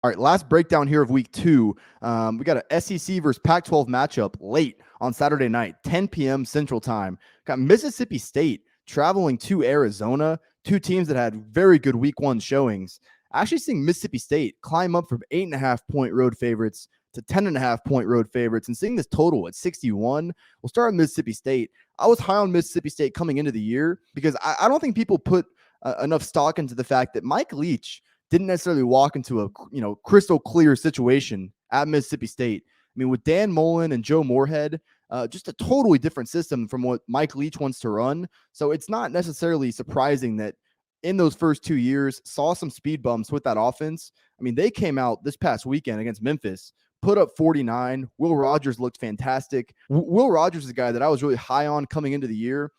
All right, last breakdown here of week 2. We got a SEC versus Pac-12 matchup late on Saturday night, 10 p.m. Central Time. Got Mississippi State traveling to Arizona, two teams that had very good week 1 showings. Actually seeing Mississippi State climb up from 8.5-point road favorites to 10.5-point road favorites, and seeing this total at 61. We'll start with Mississippi State. I was high on Mississippi State coming into the year because I don't think people put enough stock into the fact that Mike Leach didn't necessarily walk into a crystal clear situation at Mississippi State. I mean, with Dan Mullen and Joe Moorhead, just a totally different system from what Mike Leach wants to run. So it's not necessarily surprising that in those first 2 years saw some speed bumps with that offense. I mean, they came out this past weekend against Memphis, put up 49. Will Rogers looked fantastic. Will Rogers is a guy that I was really high on coming into the year.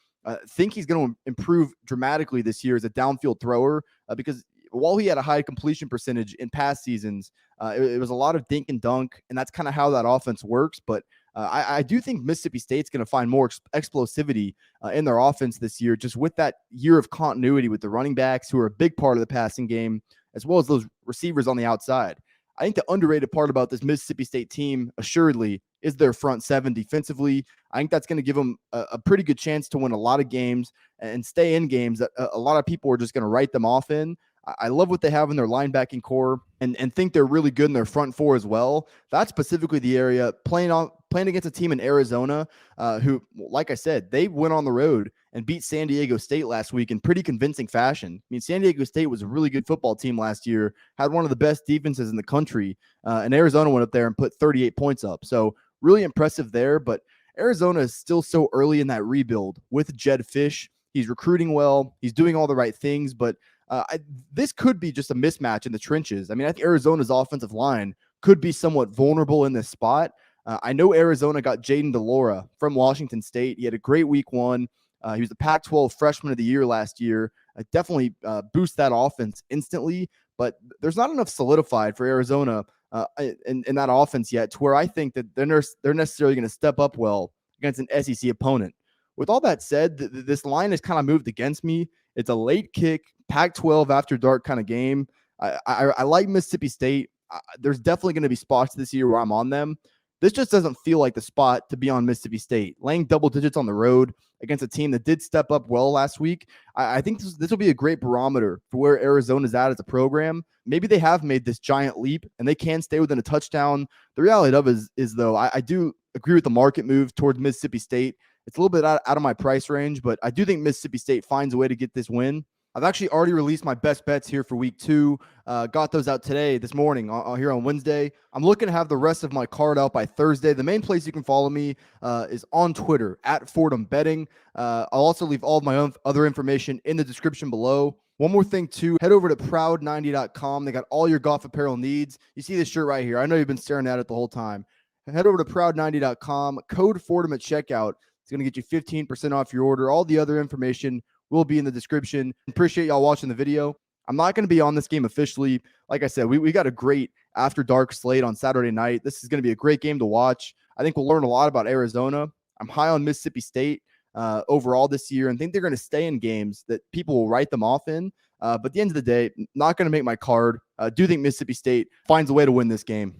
Think he's going to improve dramatically this year as a downfield thrower because while he had a high completion percentage in past seasons, it was a lot of dink and dunk, and that's kind of how that offense works. But I do think Mississippi State's going to find more explosivity in their offense this year, just with that year of continuity with the running backs who are a big part of the passing game, as well as those receivers on the outside. I think the underrated part about this Mississippi State team, assuredly, is their front seven defensively. I think that's going to give them a pretty good chance to win a lot of games and stay in games that a lot of people are just going to write them off in. I love what they have in their linebacking core and think they're really good in their front four as well. That's specifically the area playing against a team in Arizona who, like I said, they went on the road and beat San Diego State last week in pretty convincing fashion. I mean, San Diego State was a really good football team last year, had one of the best defenses in the country, and Arizona went up there and put 38 points up. So really impressive there, but Arizona is still so early in that rebuild with Jed Fish. He's recruiting well. He's doing all the right things, but this could be just a mismatch in the trenches. I mean, I think Arizona's offensive line could be somewhat vulnerable in this spot. I know Arizona got Jaden DeLora from Washington State. He had a great week 1. He was the Pac-12 Freshman of the Year last year. Definitely boost that offense instantly, but there's not enough solidified for Arizona in that offense yet to where I think that they're necessarily going to step up well against an SEC opponent. With all that said, this line has kind of moved against me. It's a late kick, Pac-12 after dark kind of game. I like Mississippi State. There's definitely going to be spots this year where I'm on them. This just doesn't feel like the spot to be on Mississippi State. Laying double digits on the road against a team that did step up well last week, I think this will be a great barometer for where Arizona's at as a program. Maybe they have made this giant leap and they can stay within a touchdown. The reality of it is though, I do agree with the market move towards Mississippi State. It's a little bit out of my price range, but I do think Mississippi State finds a way to get this win. I've actually already released my best bets here for week 2. Got those out this morning here on Wednesday. I'm looking to have the rest of my card out by Thursday. The main place you can follow me is on Twitter at Fordham Betting. I'll also leave all of my other information in the description below. One more thing too, head over to proud90.com. They got all your golf apparel needs. You see this shirt right here. I know you've been staring at it the whole time. Head over to proud90.com, code Fordham at checkout. It's going to get you 15% off your order. All the other information will be in the description. Appreciate y'all watching the video. I'm not going to be on this game officially. Like I said, we got a great after dark slate on Saturday night. This is going to be a great game to watch. I think we'll learn a lot about Arizona. I'm high on Mississippi State overall this year and think they're going to stay in games that people will write them off in. But at the end of the day, not going to make my card. Do think Mississippi State finds a way to win this game.